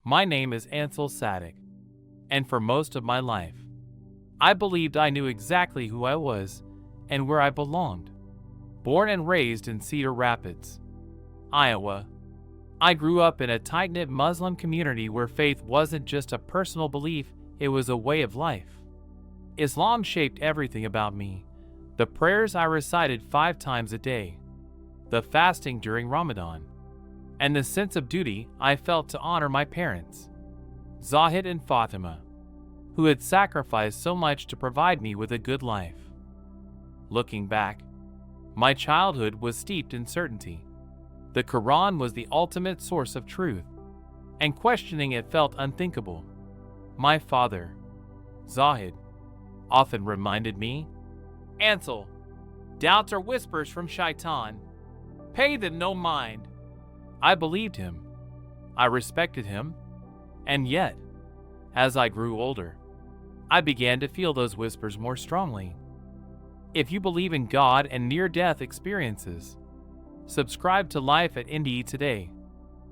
My name is Ansel Sadek, and for most of my life, I believed I knew exactly who I was and where I belonged. Born and raised in Cedar Rapids, Iowa, I grew up in a tight-knit Muslim community where faith wasn't just a personal belief, it was a way of life. Islam shaped everything about me. The prayers I recited 5 times a day, the fasting during Ramadan, and the sense of duty I felt to honor my parents, Zahid and Fatima, who had sacrificed so much to provide me with a good life. Looking back, my childhood was steeped in certainty. The Quran was the ultimate source of truth, and questioning it felt unthinkable. My father, Zahid, often reminded me, "Ansel, doubts are whispers from Shaitan. Pay them no mind." I believed him. I respected him. And yet, as I grew older, I began to feel those whispers more strongly. If you believe in God and near-death experiences, subscribe to Life at NDE today.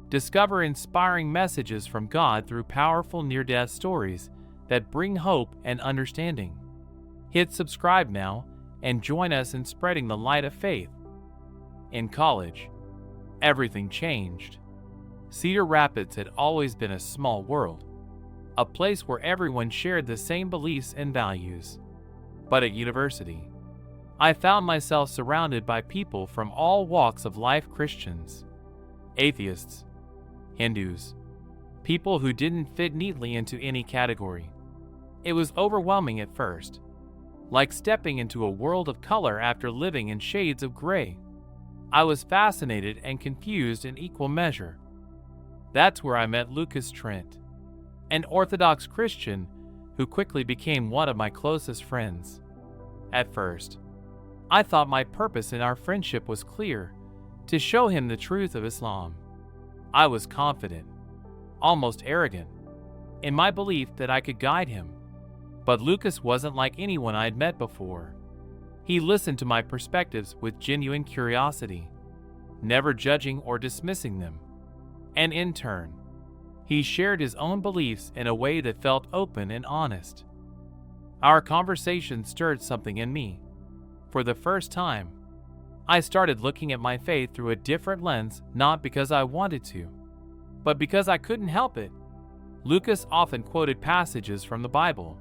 Discover inspiring messages from God through powerful near-death stories that bring hope and understanding. Hit subscribe now and join us in spreading the light of faith. In college, everything changed. Cedar Rapids had always been a small world, a place where everyone shared the same beliefs and values. But at university, I found myself surrounded by people from all walks of life: Christians, atheists, Hindus, people who didn't fit neatly into any category. It was overwhelming at first, like stepping into a world of color after living in shades of gray. I was fascinated and confused in equal measure. That's where I met Lucas Trent, an Orthodox Christian who quickly became one of my closest friends. At first, I thought my purpose in our friendship was clear: to show him the truth of Islam. I was confident, almost arrogant, in my belief that I could guide him. But Lucas wasn't like anyone I had met before. He listened to my perspectives with genuine curiosity, never judging or dismissing them. And in turn, he shared his own beliefs in a way that felt open and honest. Our conversation stirred something in me. For the first time, I started looking at my faith through a different lens, not because I wanted to, but because I couldn't help it. Lucas often quoted passages from the Bible,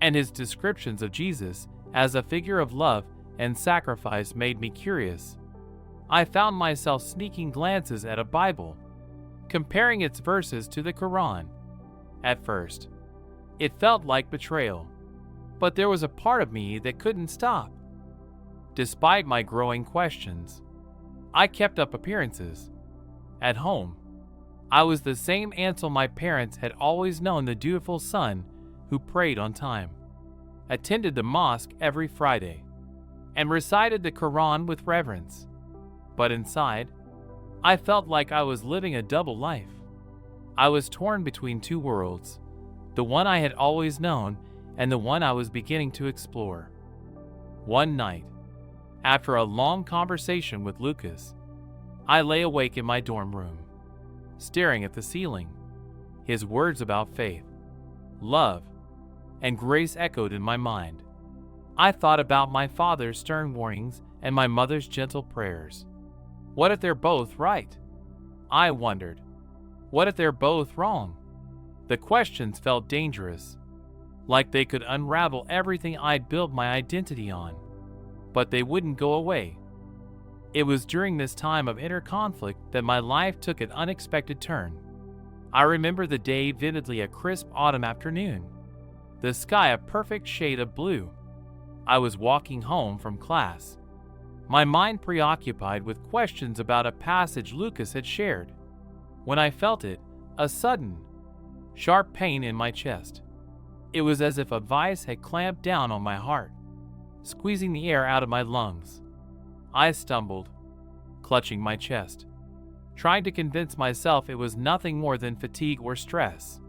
and his descriptions of Jesus as a figure of love and sacrifice made me curious. I found myself sneaking glances at a Bible, comparing its verses to the Quran. At first, it felt like betrayal, but there was a part of me that couldn't stop. Despite my growing questions, I kept up appearances. At home, I was the same Ansel my parents had always known, the dutiful son who prayed on time, attended the mosque every Friday, and recited the Quran with reverence. But inside, I felt like I was living a double life. I was torn between 2 worlds, the one I had always known and the one I was beginning to explore. One night, after a long conversation with Lucas, I lay awake in my dorm room, staring at the ceiling. His words about faith, love, and grace echoed in my mind. I thought about my father's stern warnings and my mother's gentle prayers. What if they're both right? I wondered. What if they're both wrong? The questions felt dangerous, like they could unravel everything I'd built my identity on. But they wouldn't go away. It was during this time of inner conflict that my life took an unexpected turn. I remember the day vividly: a crisp autumn afternoon, the sky a perfect shade of blue. I was walking home from class, my mind preoccupied with questions about a passage Lucas had shared, when I felt a sudden, sharp pain in my chest. It was as if a vice had clamped down on my heart, squeezing the air out of my lungs. I stumbled, clutching my chest, trying to convince myself it was nothing more than fatigue or stress.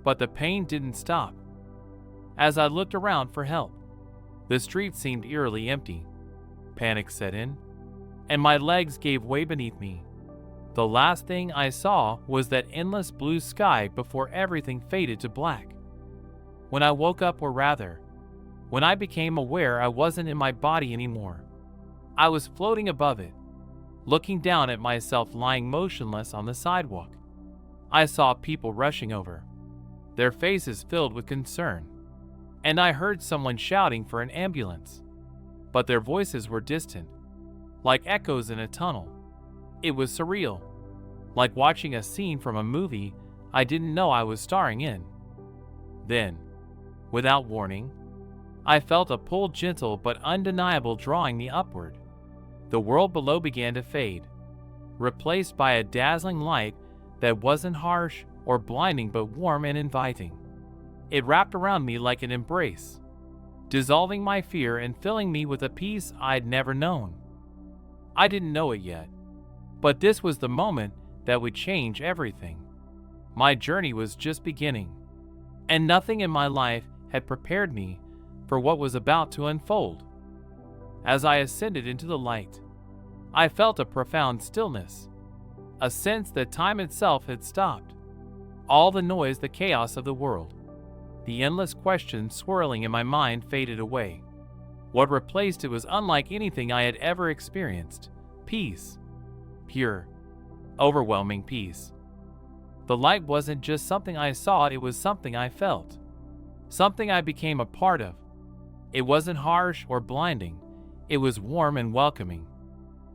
But the pain didn't stop. As I looked around for help, the street seemed eerily empty. Panic set in, and my legs gave way beneath me. The last thing I saw was that endless blue sky before everything faded to black. When I woke up, or rather, when I became aware I wasn't in my body anymore, I was floating above it, looking down at myself lying motionless on the sidewalk. I saw people rushing over, their faces filled with concern, and I heard someone shouting for an ambulance, but their voices were distant, like echoes in a tunnel. It was surreal, like watching a scene from a movie I didn't know I was starring in. Then, without warning, I felt a pull, gentle but undeniable, drawing me upward. The world below began to fade, replaced by a dazzling light that wasn't harsh or blinding but warm and inviting. It wrapped around me like an embrace, dissolving my fear and filling me with a peace I'd never known. I didn't know it yet, but this was the moment that would change everything. My journey was just beginning, and nothing in my life had prepared me for what was about to unfold. As I ascended into the light, I felt a profound stillness, a sense that time itself had stopped. All the noise, the chaos of the world, the endless questions swirling in my mind faded away. What replaced it was unlike anything I had ever experienced: peace. Pure, overwhelming peace. The light wasn't just something I saw, it was something I felt, something I became a part of. It wasn't harsh or blinding, it was warm and welcoming,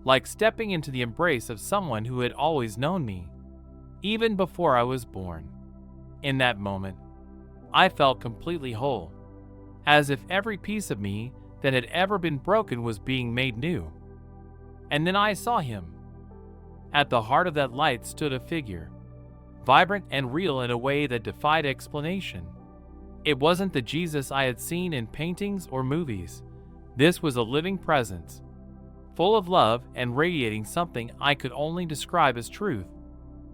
like stepping into the embrace of someone who had always known me, even before I was born. In that moment, I felt completely whole, as if every piece of me that had ever been broken was being made new. And then I saw him. At the heart of that light stood a figure, vibrant and real in a way that defied explanation. It wasn't the Jesus I had seen in paintings or movies. This was a living presence, full of love and radiating something I could only describe as truth.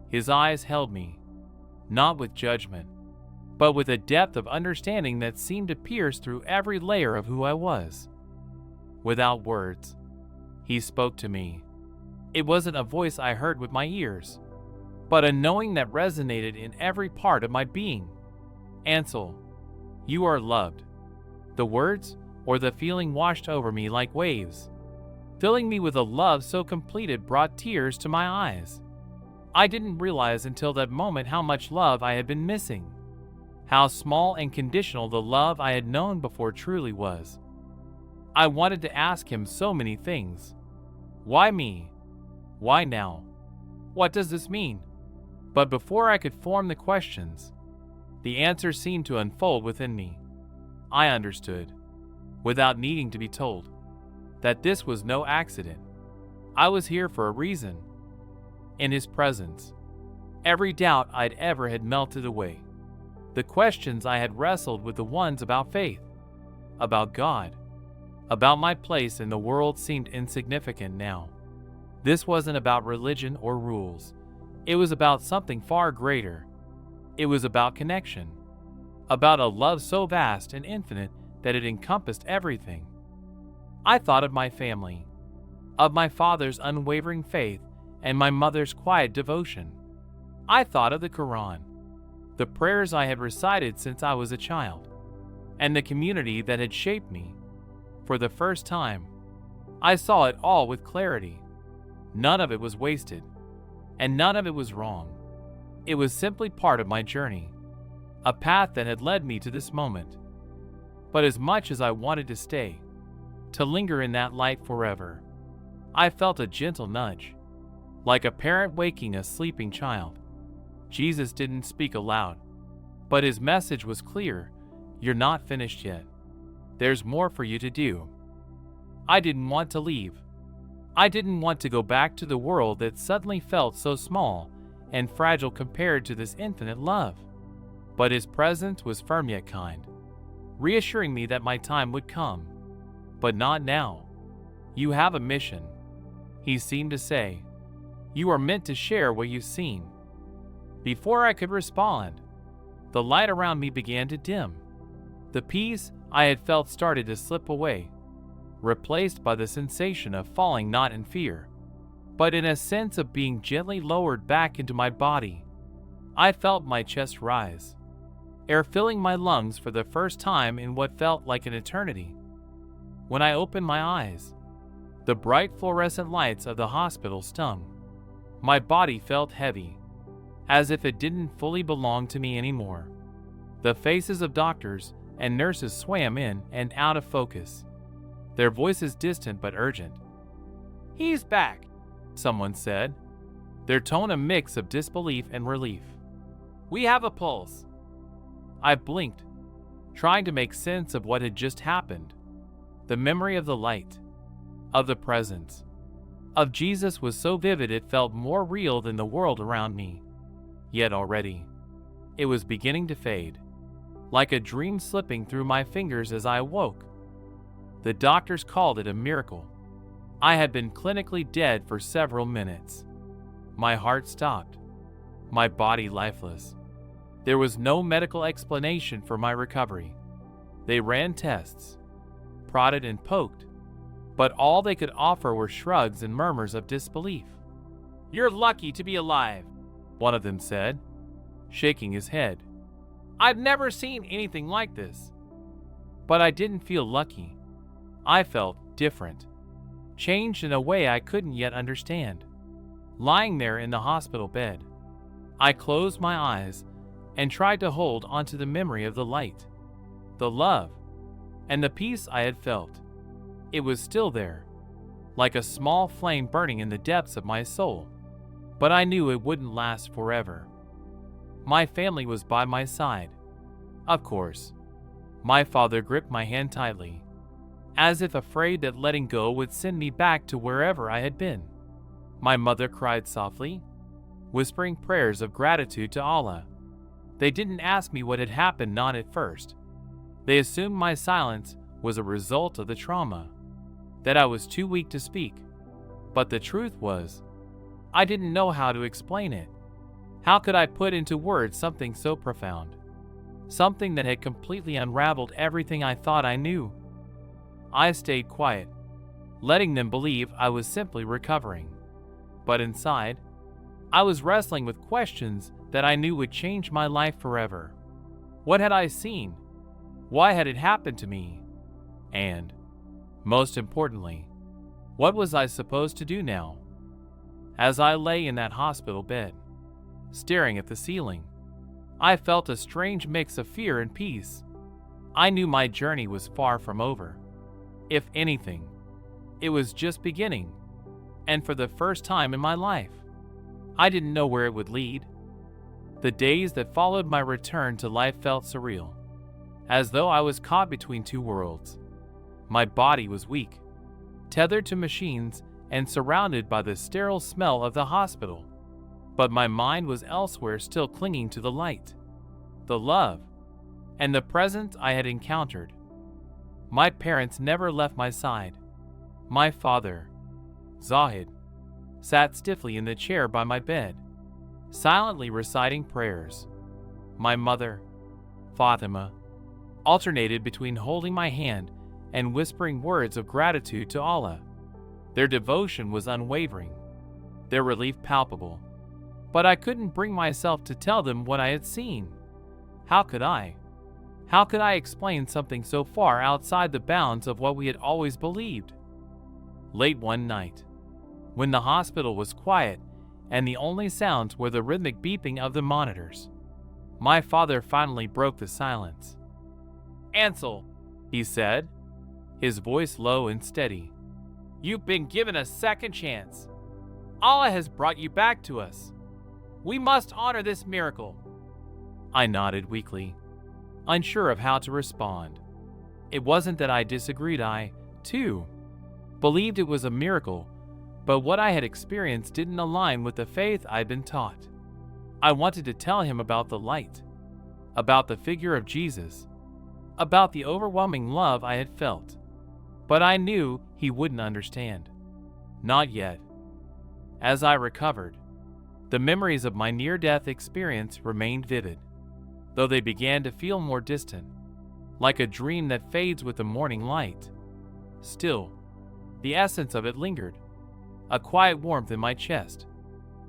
His eyes held me, not with judgment, but with a depth of understanding that seemed to pierce through every layer of who I was. Without words, he spoke to me. It wasn't a voice I heard with my ears, but a knowing that resonated in every part of my being. Ansel, you are loved. The words or the feeling washed over me like waves, filling me with a love so complete it brought tears to my eyes. I didn't realize until that moment how much love I had been missing, how small and conditional the love I had known before truly was. I wanted to ask him so many things. Why me? Why now? What does this mean? But before I could form the questions, the answers seemed to unfold within me. I understood, without needing to be told, that this was no accident. I was here for a reason. In his presence, every doubt I'd ever had melted away. The questions I had wrestled with, the ones about faith, about God, about my place in the world, seemed insignificant now. This wasn't about religion or rules. It was about something far greater. It was about connection, about a love so vast and infinite that it encompassed everything. I thought of my family, of my father's unwavering faith and my mother's quiet devotion. I thought of the Quran, the prayers I had recited since I was a child, and the community that had shaped me. For the first time, I saw it all with clarity. None of it was wasted, and none of it was wrong. It was simply part of my journey, a path that had led me to this moment. But as much as I wanted to stay, to linger in that light forever, I felt a gentle nudge, like a parent waking a sleeping child. Jesus didn't speak aloud, but his message was clear. You're not finished yet. There's more for you to do. I didn't want to leave. I didn't want to go back to the world that suddenly felt so small and fragile compared to this infinite love. But his presence was firm yet kind, reassuring me that my time would come. But not now. You have a mission, he seemed to say. You are meant to share what you've seen. Before I could respond, the light around me began to dim. The peace I had felt started to slip away, replaced by the sensation of falling, not in fear, but in a sense of being gently lowered back into my body. I felt my chest rise, air filling my lungs for the first time in what felt like an eternity. When I opened my eyes, the bright fluorescent lights of the hospital stung. My body felt heavy, as if it didn't fully belong to me anymore. The faces of doctors and nurses swam in and out of focus, their voices distant but urgent. "He's back," someone said, their tone a mix of disbelief and relief. "We have a pulse." I blinked, trying to make sense of what had just happened. The memory of the light, of the presence, of Jesus was so vivid it felt more real than the world around me. Yet already, it was beginning to fade, like a dream slipping through my fingers as I awoke. The doctors called it a miracle. I had been clinically dead for several minutes. My heart stopped, my body lifeless. There was no medical explanation for my recovery. They ran tests, prodded and poked, but all they could offer were shrugs and murmurs of disbelief. "You're lucky to be alive," one of them said, shaking his head. "I've never seen anything like this." But I didn't feel lucky. I felt different, changed in a way I couldn't yet understand. Lying there in the hospital bed, I closed my eyes and tried to hold onto the memory of the light, the love, and the peace I had felt. It was still there, like a small flame burning in the depths of my soul, but I knew it wouldn't last forever. My family was by my side. Of course, my father gripped my hand tightly, as if afraid that letting go would send me back to wherever I had been. My mother cried softly, whispering prayers of gratitude to Allah. They didn't ask me what had happened, not at first. They assumed my silence was a result of the trauma, that I was too weak to speak. But the truth was, I didn't know how to explain it. How could I put into words something so profound? Something that had completely unraveled everything I thought I knew. I stayed quiet, letting them believe I was simply recovering. But inside, I was wrestling with questions that I knew would change my life forever. What had I seen? Why had it happened to me? And, most importantly, what was I supposed to do now? As I lay in that hospital bed, staring at the ceiling, I felt a strange mix of fear and peace. I knew my journey was far from over. If anything, it was just beginning. And for the first time in my life, I didn't know where it would lead. The days that followed my return to life felt surreal, as though I was caught between two worlds. My body was weak, tethered to machines and surrounded by the sterile smell of the hospital. But my mind was elsewhere, still clinging to the light, the love, and the presence I had encountered. My parents never left my side. My father, Zahid, sat stiffly in the chair by my bed, silently reciting prayers. My mother, Fatima, alternated between holding my hand and whispering words of gratitude to Allah. Their devotion was unwavering, their relief palpable. But I couldn't bring myself to tell them what I had seen. How could I? How could I explain something so far outside the bounds of what we had always believed? Late one night, when the hospital was quiet and the only sounds were the rhythmic beeping of the monitors, my father finally broke the silence. "Ansel," he said, his voice low and steady, "you've been given a second chance. Allah has brought you back to us. We must honor this miracle." I nodded weakly, unsure of how to respond. It wasn't that I disagreed. I, too, believed it was a miracle, but what I had experienced didn't align with the faith I'd been taught. I wanted to tell him about the light, about the figure of Jesus, about the overwhelming love I had felt. But I knew he wouldn't understand. Not yet. As I recovered, the memories of my near-death experience remained vivid, though they began to feel more distant, like a dream that fades with the morning light. Still, the essence of it lingered, a quiet warmth in my chest.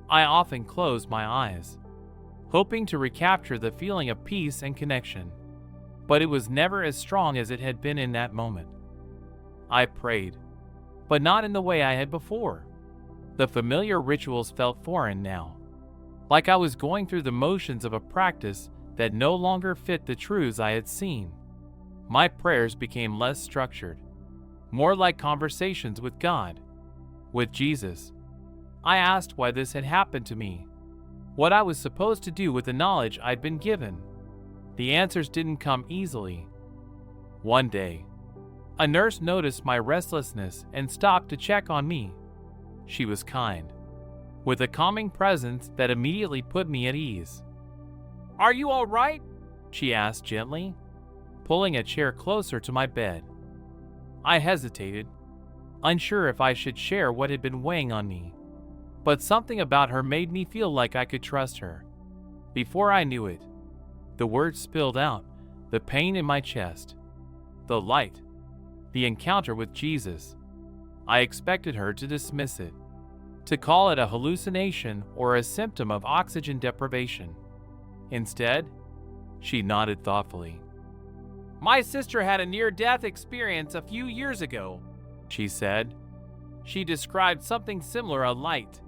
I often closed my eyes, hoping to recapture the feeling of peace and connection, but it was never as strong as it had been in that moment. I prayed, but not in the way I had before. The familiar rituals felt foreign now, like I was going through the motions of a practice that no longer fit the truths I had seen. My prayers became less structured, more like conversations with God, with Jesus. I asked why this had happened to me, what I was supposed to do with the knowledge I'd been given. The answers didn't come easily. One day, a nurse noticed my restlessness and stopped to check on me. She was kind, with a calming presence that immediately put me at ease. "Are you all right?" she asked gently, pulling a chair closer to my bed. I hesitated, unsure if I should share what had been weighing on me, but something about her made me feel like I could trust her. Before I knew it, the words spilled out, the pain in my chest, the light, the encounter with Jesus. I expected her to dismiss it, to call it a hallucination or a symptom of oxygen deprivation. Instead, she nodded thoughtfully. "My sister had a near-death experience a few years ago," she said. She described something similar: a light,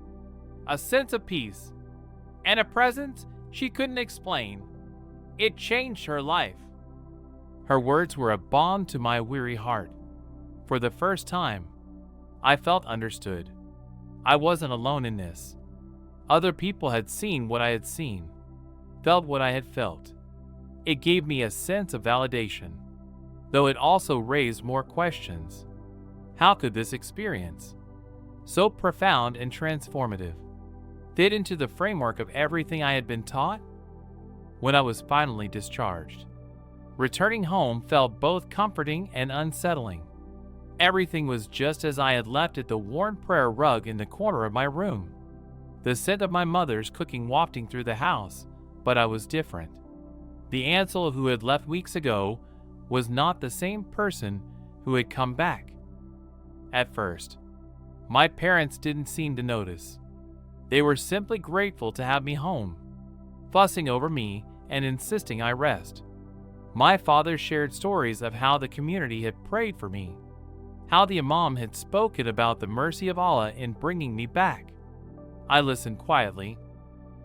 a sense of peace, and a presence she couldn't explain. It changed her life. Her words were a balm to my weary heart. For the first time, I felt understood. I wasn't alone in this. Other people had seen what I had seen, felt what I had felt. It gave me a sense of validation, though it also raised more questions. How could this experience, so profound and transformative, fit into the framework of everything I had been taught? When I was finally discharged, returning home felt both comforting and unsettling. Everything was just as I had left it, the worn prayer rug in the corner of my room, the scent of my mother's cooking wafting through the house, but I was different. The Ansel who had left weeks ago was not the same person who had come back. At first, my parents didn't seem to notice. They were simply grateful to have me home, fussing over me and insisting I rest. My father shared stories of how the community had prayed for me, how the imam had spoken about the mercy of Allah in bringing me back. I listened quietly,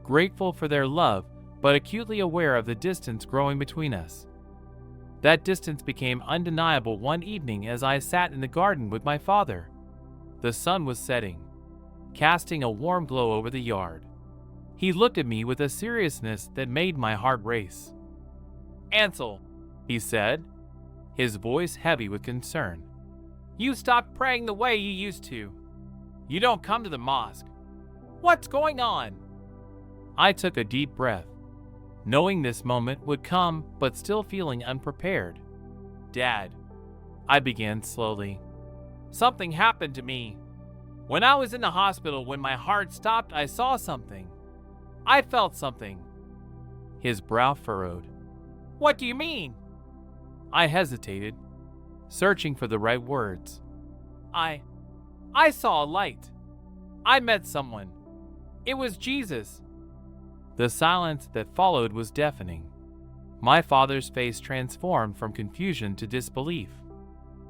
grateful for their love, but acutely aware of the distance growing between us. That distance became undeniable one evening as I sat in the garden with my father. The sun was setting, casting a warm glow over the yard. He looked at me with a seriousness that made my heart race. "Ansel," he said, his voice heavy with concern, "you stopped praying the way you used to. You don't come to the mosque. What's going on?" I took a deep breath, knowing this moment would come, but still feeling unprepared. "Dad," I began slowly, "something happened to me. When I was in the hospital, when my heart stopped, I saw something. I felt something." His brow furrowed. "What do you mean?" I hesitated, searching for the right words. I saw a light. I met someone. It was Jesus." The silence that followed was deafening. My father's face transformed from confusion to disbelief,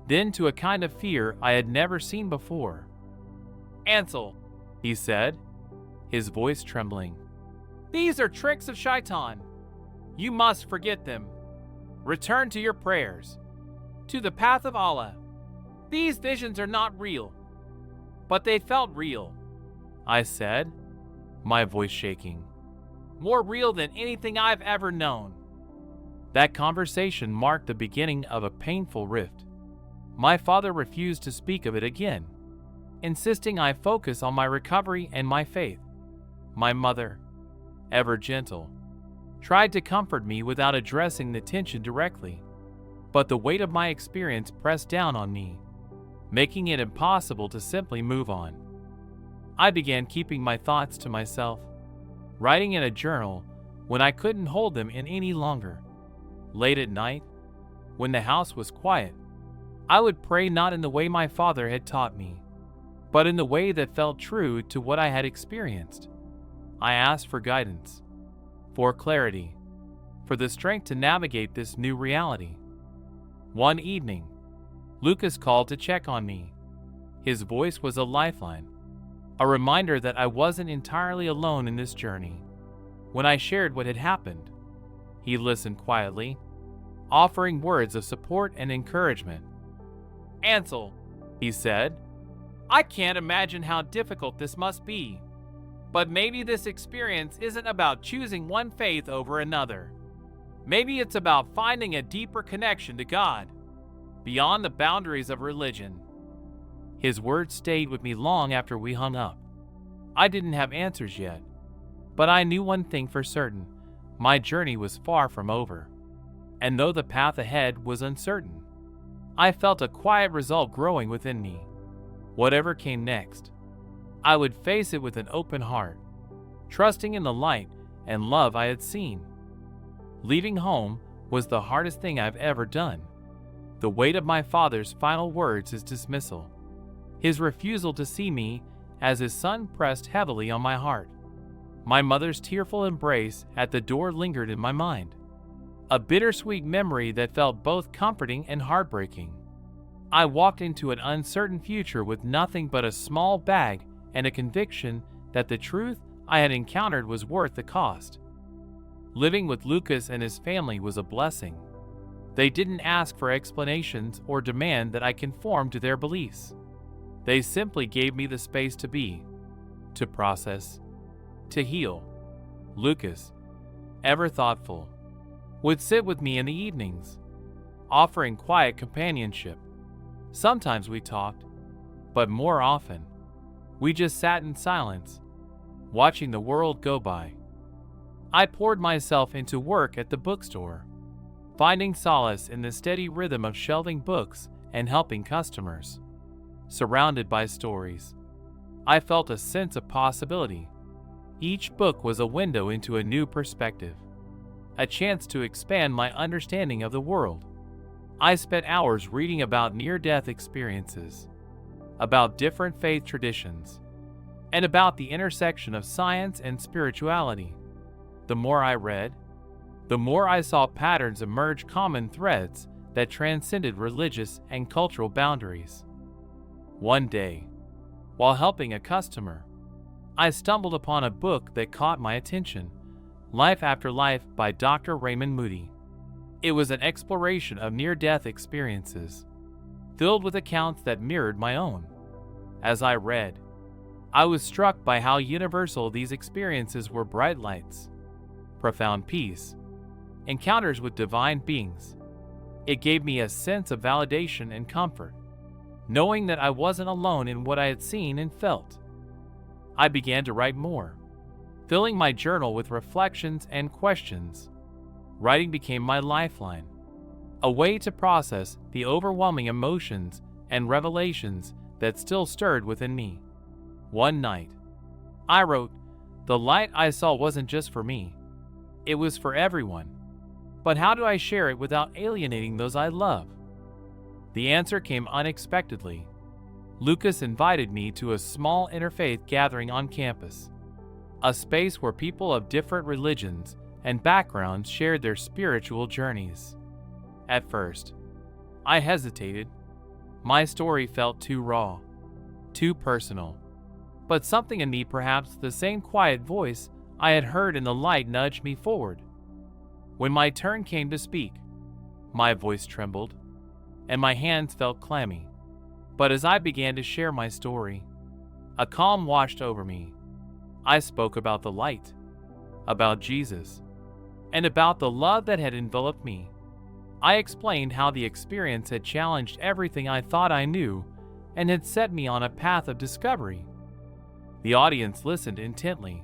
then to a kind of fear I had never seen before. "Ansel," he said, his voice trembling, "these are tricks of Shaitan. You must forget them. Return to your prayers, to the path of Allah. These visions are not real." "But they felt real," I said, my voice shaking. "More real than anything I've ever known." That conversation marked the beginning of a painful rift. My father refused to speak of it again, insisting I focus on my recovery and my faith. My mother, ever gentle, tried to comfort me without addressing the tension directly, but the weight of my experience pressed down on me, making it impossible to simply move on. I began keeping my thoughts to myself, writing in a journal when I couldn't hold them in any longer. Late at night, when the house was quiet, I would pray not in the way my father had taught me, but in the way that felt true to what I had experienced. I asked for guidance, for clarity, for the strength to navigate this new reality. One evening, Lucas called to check on me. His voice was a lifeline, a reminder that I wasn't entirely alone in this journey. When I shared what had happened, he listened quietly, offering words of support and encouragement. "Ansel," he said, "I can't imagine how difficult this must be. But maybe this experience isn't about choosing one faith over another. Maybe it's about finding a deeper connection to God, beyond the boundaries of religion." His words stayed with me long after we hung up. I didn't have answers yet, but I knew one thing for certain: my journey was far from over. And though the path ahead was uncertain, I felt a quiet resolve growing within me. Whatever came next, I would face it with an open heart, trusting in the light and love I had seen. Leaving home was the hardest thing I've ever done. The weight of my father's final words, his dismissal, his refusal to see me as his son, pressed heavily on my heart. My mother's tearful embrace at the door lingered in my mind, a bittersweet memory that felt both comforting and heartbreaking. I walked into an uncertain future with nothing but a small bag and a conviction that the truth I had encountered was worth the cost. Living with Lucas and his family was a blessing. They didn't ask for explanations or demand that I conform to their beliefs. They simply gave me the space to be, to process, to heal. Lucas, ever thoughtful, would sit with me in the evenings, offering quiet companionship. Sometimes we talked, but more often, we just sat in silence, watching the world go by. I poured myself into work at the bookstore, finding solace in the steady rhythm of shelving books and helping customers. Surrounded by stories, I felt a sense of possibility. Each book was a window into a new perspective, a chance to expand my understanding of the world. I spent hours reading about near-death experiences, about different faith traditions, and about the intersection of science and spirituality. The more I read, the more I saw patterns emerge, common threads that transcended religious and cultural boundaries. One day, while helping a customer, I stumbled upon a book that caught my attention, Life After Life by Dr. Raymond Moody. It was an exploration of near-death experiences, filled with accounts that mirrored my own. As I read, I was struck by how universal these experiences were: bright lights, profound peace, encounters with divine beings. It gave me a sense of validation and comfort, knowing that I wasn't alone in what I had seen and felt. I began to write more, filling my journal with reflections and questions. Writing became my lifeline, a way to process the overwhelming emotions and revelations that still stirred within me. One night, I wrote, "The light I saw wasn't just for me. It was for everyone. But how do I share it without alienating those I love?" The answer came unexpectedly. Lucas invited me to a small interfaith gathering on campus, a space where people of different religions and backgrounds shared their spiritual journeys. At first, I hesitated. My story felt too raw, too personal. But something in me, perhaps the same quiet voice I had heard in the light, nudged me forward. When my turn came to speak, my voice trembled, and my hands felt clammy. But as I began to share my story, a calm washed over me. I spoke about the light, about Jesus, and about the love that had enveloped me. I explained how the experience had challenged everything I thought I knew and had set me on a path of discovery. The audience listened intently,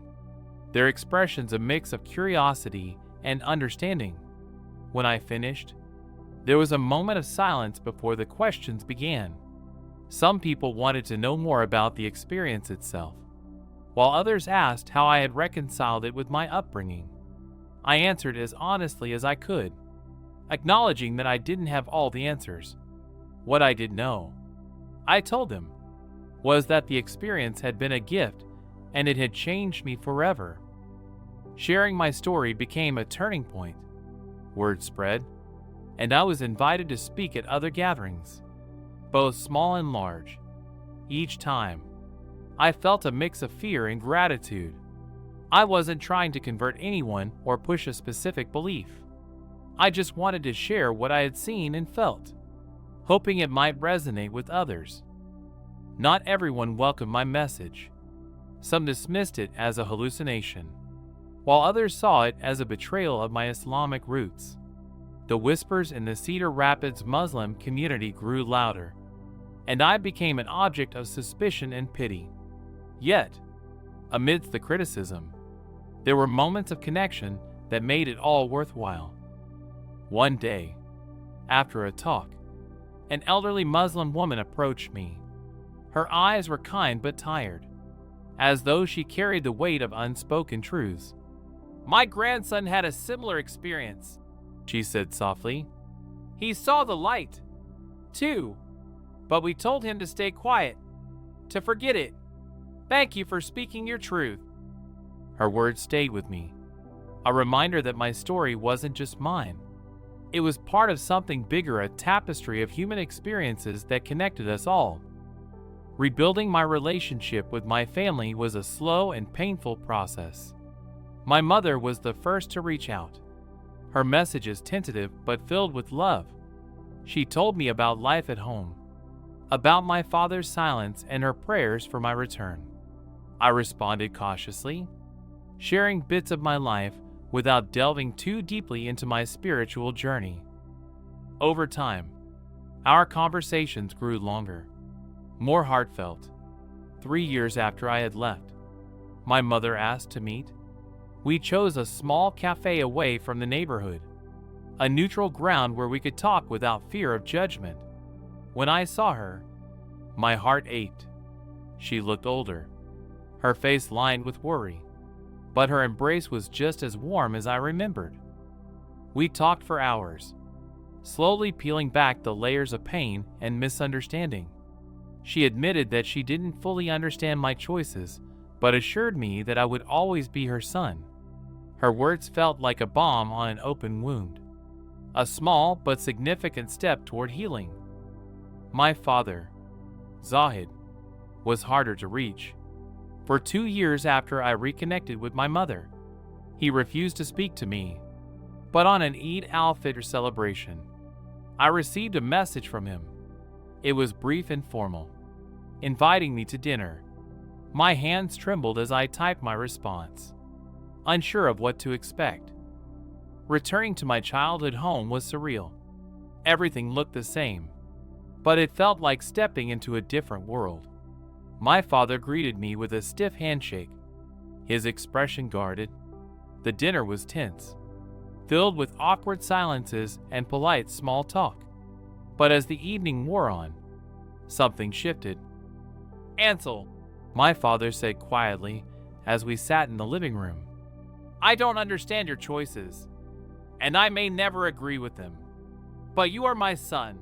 their expressions a mix of curiosity and understanding. When I finished, there was a moment of silence before the questions began. Some people wanted to know more about the experience itself, while others asked how I had reconciled it with my upbringing. I answered as honestly as I could, acknowledging that I didn't have all the answers. What I did know, I told them. was that the experience had been a gift and it had changed me forever. Sharing my story became a turning point. Word spread, and I was invited to speak at other gatherings, both small and large. Each time, I felt a mix of fear and gratitude. I wasn't trying to convert anyone or push a specific belief. I just wanted to share what I had seen and felt, hoping it might resonate with others. Not everyone welcomed my message. Some dismissed it as a hallucination, while others saw it as a betrayal of my Islamic roots. The whispers in the Cedar Rapids Muslim community grew louder, and I became an object of suspicion and pity. Yet, amidst the criticism, there were moments of connection that made it all worthwhile. One day, after a talk, an elderly Muslim woman approached me. Her eyes were kind but tired, as though she carried the weight of unspoken truths. "My grandson had a similar experience," she said softly. "He saw the light, too, but we told him to stay quiet, to forget it. Thank you for speaking your truth." Her words stayed with me, a reminder that my story wasn't just mine. It was part of something bigger, a tapestry of human experiences that connected us all. Rebuilding my relationship with my family was a slow and painful process. My mother was the first to reach out. Her messages tentative but filled with love. She told me about life at home, about my father's silence and her prayers for my return. I responded cautiously, sharing bits of my life without delving too deeply into my spiritual journey. Over time, our conversations grew longer, more heartfelt. 3 years after I had left, my mother asked to meet. We chose a small cafe away from the neighborhood, a neutral ground where we could talk without fear of judgment. When I saw her, my heart ached. She looked older, her face lined with worry, but her embrace was just as warm as I remembered. We talked for hours, slowly peeling back the layers of pain and misunderstanding. She admitted that she didn't fully understand my choices, but assured me that I would always be her son. Her words felt like a balm on an open wound, a small but significant step toward healing. My father, Zahid, was harder to reach. For 2 years after I reconnected with my mother, he refused to speak to me. But on an Eid al-Fitr celebration, I received a message from him. It was brief and formal, inviting me to dinner. My hands trembled as I typed my response, unsure of what to expect. Returning to my childhood home was surreal. Everything looked the same, but it felt like stepping into a different world. My father greeted me with a stiff handshake, his expression guarded. The dinner was tense, filled with awkward silences and polite small talk. But as the evening wore on, something shifted. "Ansel," my father said quietly as we sat in the living room, "I don't understand your choices, and I may never agree with them. But you are my son,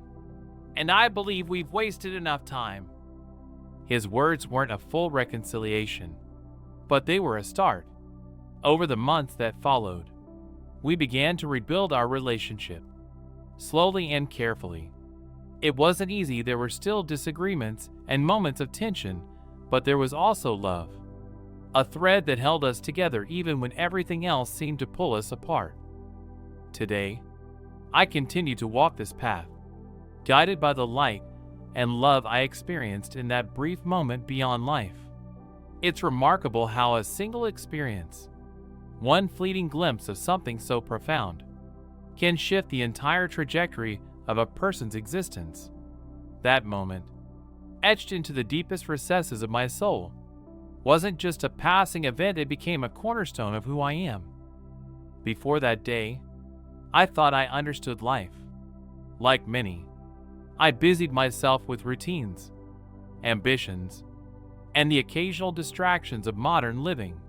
and I believe we've wasted enough time." His words weren't a full reconciliation, but they were a start. Over the months that followed, we began to rebuild our relationship, slowly and carefully. It wasn't easy. There were still disagreements and moments of tension, but there was also love, a thread that held us together even when everything else seemed to pull us apart. Today, I continue to walk this path, guided by the light and love I experienced in that brief moment beyond life. It's remarkable how a single experience, one fleeting glimpse of something so profound, can shift the entire trajectory of a person's existence. That moment, etched into the deepest recesses of my soul, wasn't just a passing event, it became a cornerstone of who I am. Before that day, I thought I understood life. Like many, I busied myself with routines, ambitions, and the occasional distractions of modern living.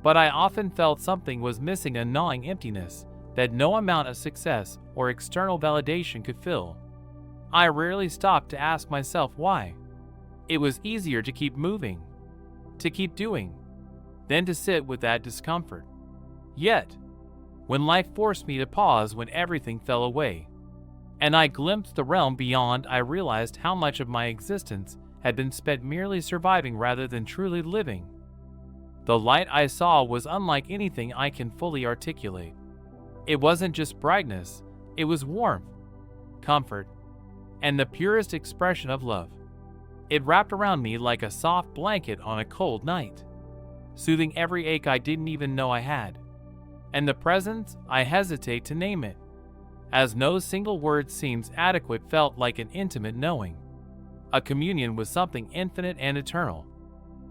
But I often felt something was missing, a gnawing emptiness that no amount of success or external validation could fill. I rarely stopped to ask myself why. It was easier to keep moving, to keep doing, than to sit with that discomfort. Yet, when life forced me to pause when everything fell away, and I glimpsed the realm beyond, I realized how much of my existence had been spent merely surviving rather than truly living. The light I saw was unlike anything I can fully articulate. It wasn't just brightness, it was warmth, comfort, and the purest expression of love. It wrapped around me like a soft blanket on a cold night, soothing every ache I didn't even know I had. And the presence, I hesitate to name it, as no single word seems adequate, felt like an intimate knowing, a communion with something infinite and eternal.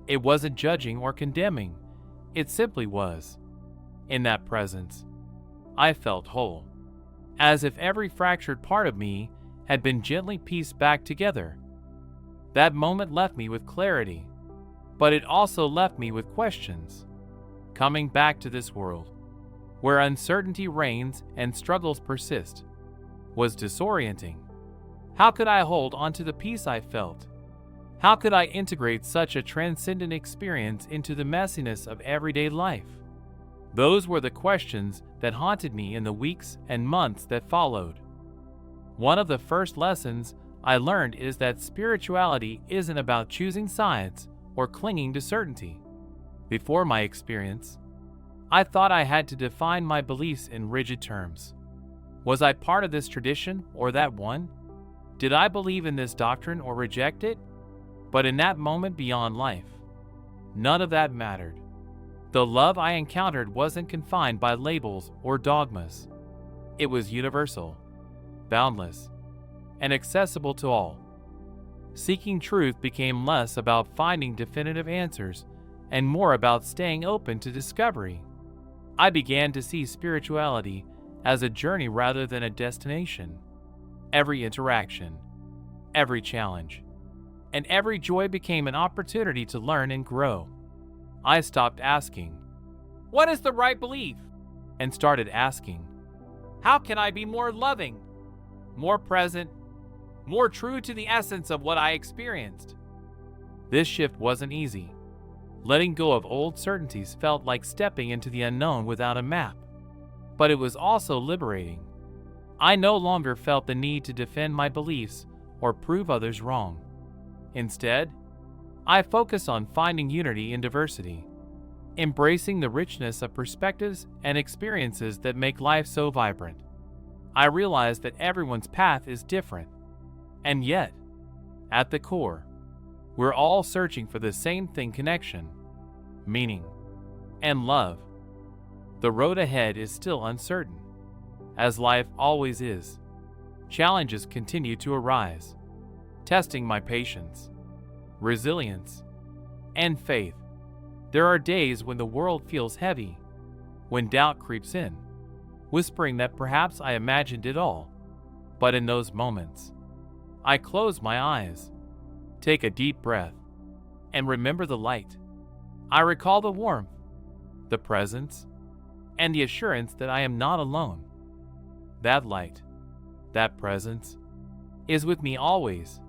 It wasn't judging or condemning, it simply was. In that presence, I felt whole, as if every fractured part of me had been gently pieced back together. That moment left me with clarity, but it also left me with questions. Coming back to this world, where uncertainty reigns and struggles persist, was disorienting. How could I hold onto the peace I felt? How could I integrate such a transcendent experience into the messiness of everyday life? Those were the questions that haunted me in the weeks and months that followed. One of the first lessons I learned is that spirituality isn't about choosing sides or clinging to certainty. Before my experience, I thought I had to define my beliefs in rigid terms. Was I part of this tradition or that one? Did I believe in this doctrine or reject it? But in that moment beyond life, none of that mattered. The love I encountered wasn't confined by labels or dogmas. It was universal, boundless, and accessible to all. Seeking truth became less about finding definitive answers and more about staying open to discovery. I began to see spirituality as a journey rather than a destination. Every interaction, every challenge, and every joy became an opportunity to learn and grow. I stopped asking, "What is the right belief?" and started asking, "How can I be more loving, more present, more true to the essence of what I experienced?" This shift wasn't easy. Letting go of old certainties felt like stepping into the unknown without a map. But it was also liberating. I no longer felt the need to defend my beliefs or prove others wrong. Instead, I focused on finding unity in diversity, embracing the richness of perspectives and experiences that make life so vibrant. I realized that everyone's path is different, and yet, at the core, we're all searching for the same thing: connection, meaning, and love. The road ahead is still uncertain, as life always is. Challenges continue to arise, testing my patience, resilience, and faith. There are days when the world feels heavy, when doubt creeps in, whispering that perhaps I imagined it all. But in those moments, I close my eyes, take a deep breath, and remember the light. I recall the warmth, the presence, and the assurance that I am not alone. That light, that presence, is with me always.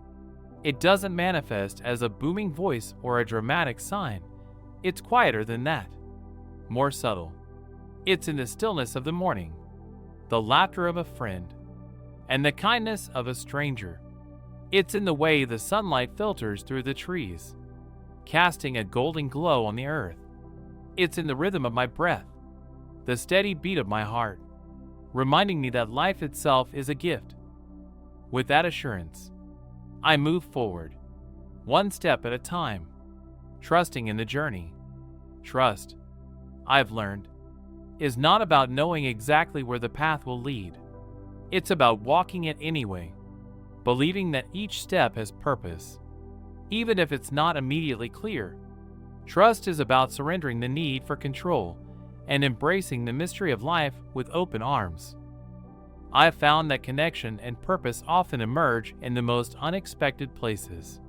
It doesn't manifest as a booming voice or a dramatic sign. It's quieter than that, more subtle. It's in the stillness of the morning, the laughter of a friend, and the kindness of a stranger. It's in the way the sunlight filters through the trees, casting a golden glow on the earth. It's in the rhythm of my breath, the steady beat of my heart, reminding me that life itself is a gift. With that assurance, I move forward, one step at a time, trusting in the journey. Trust, I've learned, is not about knowing exactly where the path will lead. It's about walking it anyway, believing that each step has purpose, even if it's not immediately clear. Trust is about surrendering the need for control and embracing the mystery of life with open arms. I've found that connection and purpose often emerge in the most unexpected places.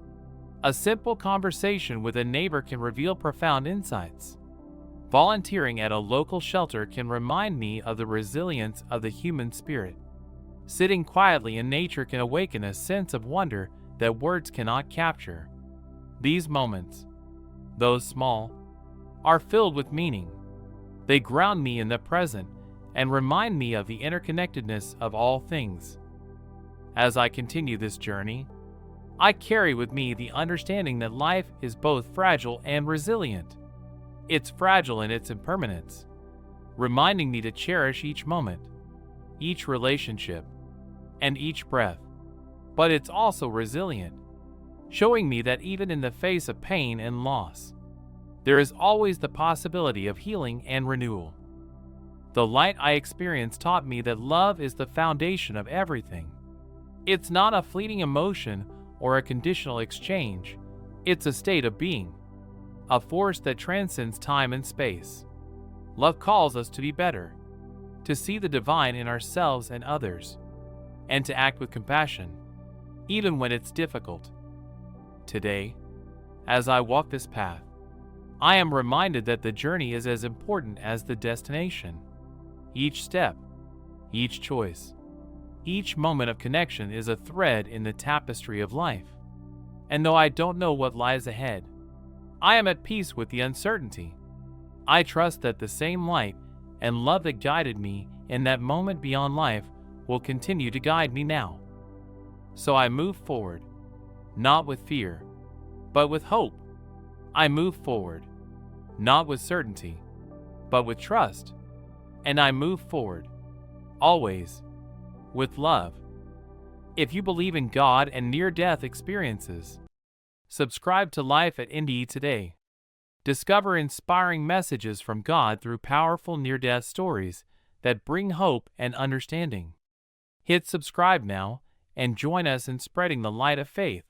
A simple conversation with a neighbor can reveal profound insights. Volunteering at a local shelter can remind me of the resilience of the human spirit. Sitting quietly in nature can awaken a sense of wonder that words cannot capture. These moments, though small, are filled with meaning. They ground me in the present and remind me of the interconnectedness of all things. As I continue this journey, I carry with me the understanding that life is both fragile and resilient. It's fragile in its impermanence, reminding me to cherish each moment, each relationship, and each breath. But it's also resilient, showing me that even in the face of pain and loss, there is always the possibility of healing and renewal. The light I experienced taught me that love is the foundation of everything. It's not a fleeting emotion or a conditional exchange. It's a state of being, a force that transcends time and space. Love calls us to be better, to see the divine in ourselves and others, and to act with compassion, even when it's difficult. Today, as I walk this path, I am reminded that the journey is as important as the destination. Each step, each choice, each moment of connection is a thread in the tapestry of life. And though I don't know what lies ahead, I am at peace with the uncertainty. I trust that the same light and love that guided me in that moment beyond life will continue to guide me now. So I move forward, not with fear, but with hope. I move forward, not with certainty, but with trust. And I move forward, always, with love. If you believe in God and near-death experiences, subscribe to Life at NDE today. Discover inspiring messages from God through powerful near-death stories that bring hope and understanding. Hit subscribe now and join us in spreading the light of faith.